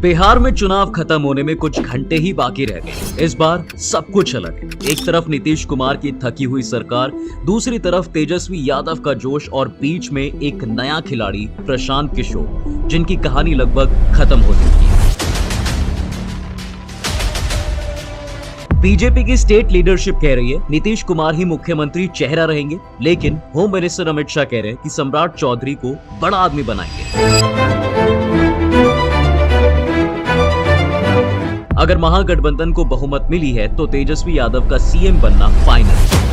बिहार में चुनाव खत्म होने में कुछ घंटे ही बाकी रह गए। इस बार सब कुछ अलग है। एक तरफ नीतीश कुमार की थकी हुई सरकार, दूसरी तरफ तेजस्वी यादव का जोश और बीच में एक नया खिलाड़ी प्रशांत किशोर, जिनकी कहानी लगभग खत्म हो चुकी है। बीजेपी की स्टेट लीडरशिप कह रही है नीतीश कुमार ही मुख्यमंत्री चेहरा रहेंगे, लेकिन होम मिनिस्टर अमित शाह कह रहे हैं कि सम्राट चौधरी को बड़ा आदमी बनाएंगे। अगर महागठबंधन को बहुमत मिली है तो तेजस्वी यादव का सीएम बनना फाइनल।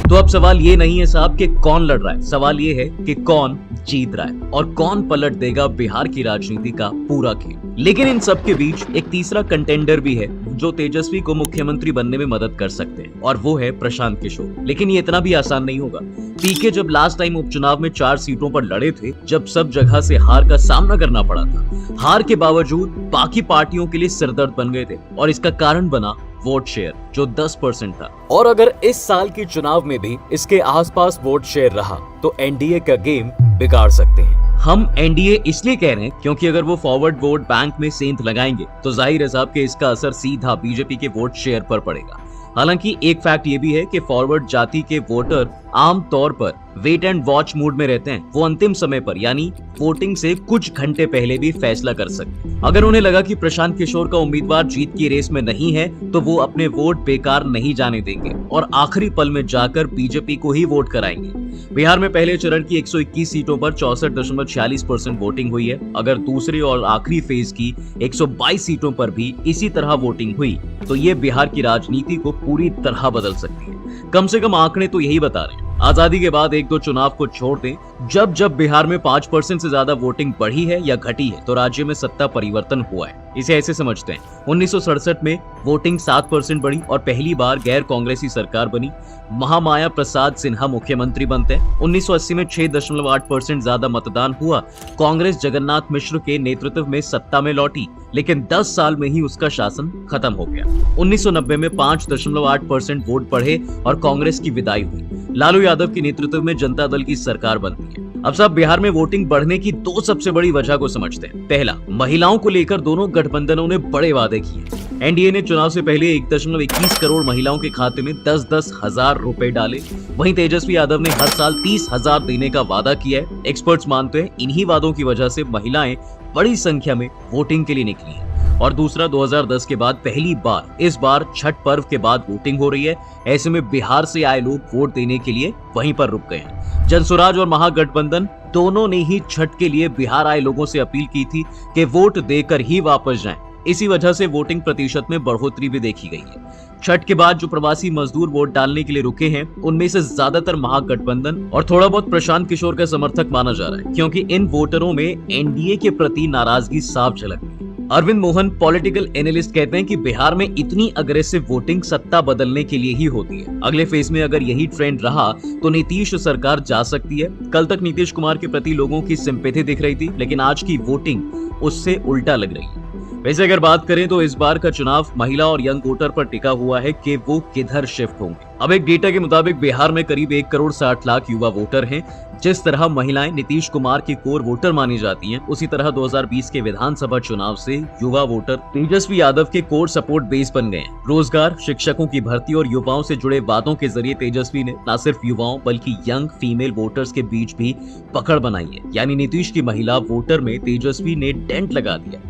तो अब सवाल ये नहीं है साहब कि कौन लड़ रहा है, सवाल ये है कि कौन जीत रहा है और कौन पलट देगा बिहार की राजनीति का पूरा खेल। लेकिन इन सब के बीच एक तीसरा कंटेंडर भी है जो तेजस्वी को मुख्यमंत्री बनने में मदद कर सकते हैं, और वो है प्रशांत किशोर। लेकिन ये इतना भी आसान नहीं होगा। पीके जब लास्ट टाइम उपचुनाव में 4 सीटों पर लड़े थे, जब सब जगह से हार का सामना करना पड़ा था, हार के बावजूद बाकी पार्टियों के लिए सिरदर्द बन गए थे, और इसका कारण बना वोट शेयर जो 10% था। और अगर इस साल के चुनाव में भी इसके आसपास वोट शेयर रहा तो एनडीए का गेम बिगाड़ सकते हैं। हम एनडीए इसलिए कह रहे हैं क्योंकि अगर वो फॉरवर्ड वोट बैंक में सेंध लगाएंगे तो जाहिर है साहब कि इसका असर सीधा बीजेपी के वोट शेयर पर पड़ेगा। हालांकि एक फैक्ट ये भी है कि फॉरवर्ड जाति के वोटर आम तौर पर वेट एंड वॉच मूड में रहते हैं। वो अंतिम समय पर यानी वोटिंग से कुछ घंटे पहले भी फैसला कर सकते हैं। अगर उन्हें लगा कि प्रशांत किशोर का उम्मीदवार जीत की रेस में नहीं है तो वो अपने वोट बेकार नहीं जाने देंगे और आखिरी पल में जाकर बीजेपी को ही वोट कराएंगे। बिहार में पहले चरण की 121 सीटों पर 64.46% वोटिंग हुई है। अगर दूसरे और आखिरी फेज की 122 सीटों पर भी इसी तरह वोटिंग हुई तो ये बिहार की राजनीति को पूरी तरह बदल सकती है। कम से कम आंकड़े तो यही बता रहे हैं। आजादी के बाद एक दो चुनाव को छोड़ दें, जब बिहार में 5% से ज्यादा वोटिंग बढ़ी है या घटी है तो राज्य में सत्ता परिवर्तन हुआ है। इसे ऐसे समझते हैं, 1967 में वोटिंग 7% बढ़ी और पहली बार गैर कांग्रेसी सरकार बनी। महामाया प्रसाद सिन्हा मुख्यमंत्री बनते हैं। 1980 में 6.8% ज्यादा मतदान हुआ। कांग्रेस जगन्नाथ मिश्र के नेतृत्व में सत्ता में लौटी, लेकिन 10 साल में ही उसका शासन खत्म हो गया। 1990 में 5.8% वोट बढ़े और कांग्रेस की विदाई हुई। लालू यादव के नेतृत्व में जनता दल की सरकार बनती है। अब सब बिहार में वोटिंग बढ़ने की 2 सबसे बड़ी वजह को समझते हैं। पहला, महिलाओं को लेकर दोनों गठबंधनों ने बड़े वादे किए। एनडीए ने चुनाव से पहले 1.21 करोड़ महिलाओं के खाते में 10-10 हजार रुपए डाले। वहीं तेजस्वी यादव ने हर साल 30,000 देने का वादा किया है। एक्सपर्ट्स मानते हैं इन्हीं वादों की वजह से महिलाएं बड़ी संख्या में वोटिंग के लिए निकली हैं। और दूसरा, 2010 के बाद पहली बार इस बार छठ पर्व के बाद वोटिंग हो रही है। ऐसे में बिहार से आए लोग वोट देने के लिए वहीं पर रुक गए हैं। जनसुराज और महागठबंधन दोनों ने ही छठ के लिए बिहार आए लोगों से अपील की थी कि वोट देकर ही वापस जाएं। इसी वजह से वोटिंग प्रतिशत में बढ़ोतरी भी देखी गई है। छठ के बाद जो प्रवासी मजदूर वोट डालने के लिए रुके हैं, उनमें से ज्यादातर महागठबंधन और थोड़ा बहुत प्रशांत किशोर का समर्थक माना जा रहा है, क्योंकि इन वोटरों में एनडीए के प्रति नाराजगी साफ झलकती है। अरविंद मोहन, पॉलिटिकल एनालिस्ट, कहते हैं कि बिहार में इतनी अग्रेसिव वोटिंग सत्ता बदलने के लिए ही होती है। अगले फेज में अगर यही ट्रेंड रहा तो नीतीश सरकार जा सकती है। कल तक नीतीश कुमार के प्रति लोगों की सिंपैथी दिख रही थी, लेकिन आज की वोटिंग उससे उल्टा लग रही है। वैसे अगर बात करें तो इस बार का चुनाव महिला और यंग वोटर पर टिका हुआ है कि वो किधर शिफ्ट होंगे। अब एक डेटा के मुताबिक बिहार में करीब 1 करोड़ 60 लाख युवा वोटर हैं। जिस तरह महिलाएं नीतीश कुमार की कोर वोटर मानी जाती हैं, उसी तरह 2020 के विधानसभा चुनाव से युवा वोटर तेजस्वी यादव के कोर सपोर्ट बेस बन गए हैं। रोजगार, शिक्षकों की भर्ती और युवाओं से जुड़े वादों के जरिए तेजस्वी ने न सिर्फ युवाओं बल्कि यंग फीमेल वोटर्स के बीच भी पकड़ बनाई है। यानी नीतीश की महिला वोटर में तेजस्वी ने डेंट लगा दिया।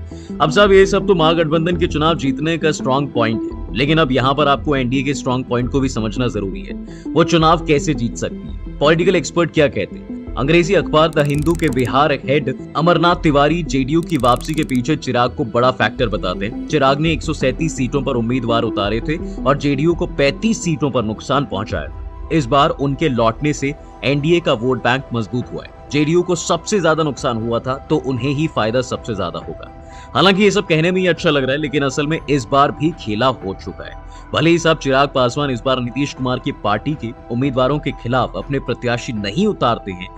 अब साहब ये सब तो महागठबंधन के चुनाव जीतने का स्ट्रॉन्ग पॉइंट है, लेकिन अब यहाँ पर आपको एनडीए के स्ट्रॉन्ग पॉइंट को भी समझना जरूरी है। वो चुनाव कैसे जीत सकती है, पॉलिटिकल एक्सपर्ट क्या कहते हैं। अंग्रेजी अखबार द हिंदू के बिहार हेड अमरनाथ तिवारी जेडीयू की वापसी के पीछे चिराग को बड़ा फैक्टर बताते हैं। चिराग ने 137 सीटों पर उम्मीदवार उतारे थे और जेडीयू को 35 सीटों पर नुकसान पहुंचाया। इस बार उनके लौटने से एनडीए का वोट बैंक मजबूत हुआ है। जेडीयू को सबसे ज्यादा नुकसान हुआ था तो उन्हें ही फायदा सबसे ज्यादा होगा। हालांकि ये सब कहने में ही अच्छा लग रहा है, लेकिन असल में इस बार भी खेला हो चुका है। भले ही साहब चिराग पासवान इस बार नीतीश कुमार की पार्टी के उम्मीदवारों के खिलाफ अपने प्रत्याशी नहीं उतारते हैं,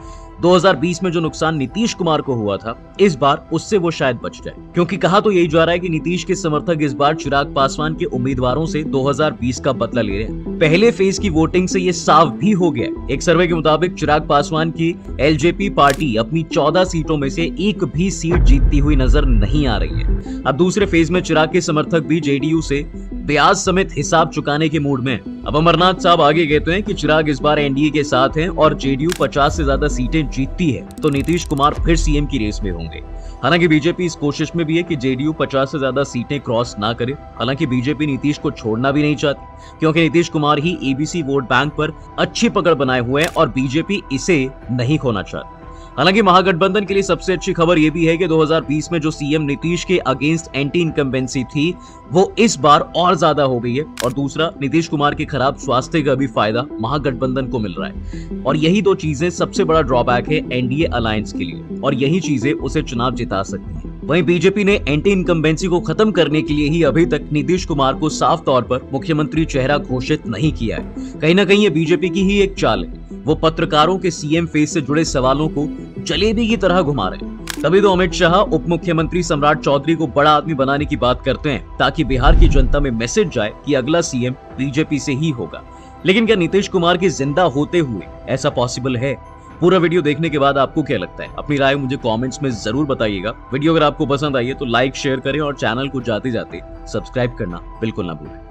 2020 में जो नुकसान नीतीश कुमार को हुआ था, इस बार उससे वो शायद बच जाए, क्योंकि कहा तो यही जा रहा है कि नीतीश के समर्थक इस बार चिराग पासवान के उम्मीदवारों से 2020 का बदला ले रहे हैं। पहले फेज की वोटिंग से ये साफ भी हो गया। एक सर्वे के मुताबिक चिराग पासवान की एलजेपी पार्टी अपनी 14 सीटों में से एक भी सीट जीतती हुई नजर नहीं आ रही है। अब दूसरे फेज में चिराग के समर्थक भी जेडीयू से ब्याज समेत हिसाब चुकाने के मूड में हैं। अब अमरनाथ साहब आगे कहते हैं कि चिराग इस बार एनडीए के साथ हैं और जेडीयू 50 से ज्यादा सीटें जीतती है तो नीतीश कुमार फिर सीएम की रेस में होंगे। हालांकि बीजेपी इस कोशिश में भी है कि जेडीयू 50 से ज्यादा सीटें क्रॉस ना करे। हालांकि बीजेपी नीतीश को छोड़ना भी नहीं चाहती, क्योंकि नीतीश कुमार ही एबीसी वोट बैंक पर अच्छी पकड़ बनाए हुए हैं और बीजेपी इसे नहीं खोना चाहती। हालांकि महागठबंधन के लिए सबसे अच्छी खबर यह भी है कि 2020 में जो सीएम नीतीश के अगेंस्ट एंटी इनकम्बेंसी थी वो इस बार और ज्यादा हो गई है। और दूसरा, नीतीश कुमार के खराब स्वास्थ्य का भी फायदा महागठबंधन को मिल रहा है और यही दो चीजें सबसे बड़ा ड्रॉबैक है एनडीए अलायंस के लिए और यही चीजें उसे चुनाव जिता सकती है। वहीं बीजेपी ने एंटी इनकम्बेंसी को खत्म करने के लिए ही अभी तक नीतीश कुमार को साफ तौर पर मुख्यमंत्री चेहरा घोषित नहीं किया है। कहीं ना कहीं ये बीजेपी की ही एक चाल है। वो पत्रकारों के सीएम फेस से जुड़े सवालों को जलेबी की तरह घुमा रहे हैं। तभी तो अमित शाह उप मुख्यमंत्री सम्राट चौधरी को बड़ा आदमी बनाने की बात करते हैं ताकि बिहार की जनता में मैसेज जाए कि अगला सीएम बीजेपी से ही होगा। लेकिन क्या नीतीश कुमार के जिंदा होते हुए ऐसा पॉसिबल है? पूरा वीडियो देखने के बाद आपको क्या लगता है? अपनी राय मुझे कमेंट्स में जरूर बताइएगा। वीडियो अगर आपको पसंद आई है तो लाइक शेयर करें और चैनल को जाते जाते सब्सक्राइब करना बिल्कुल ना भूलें।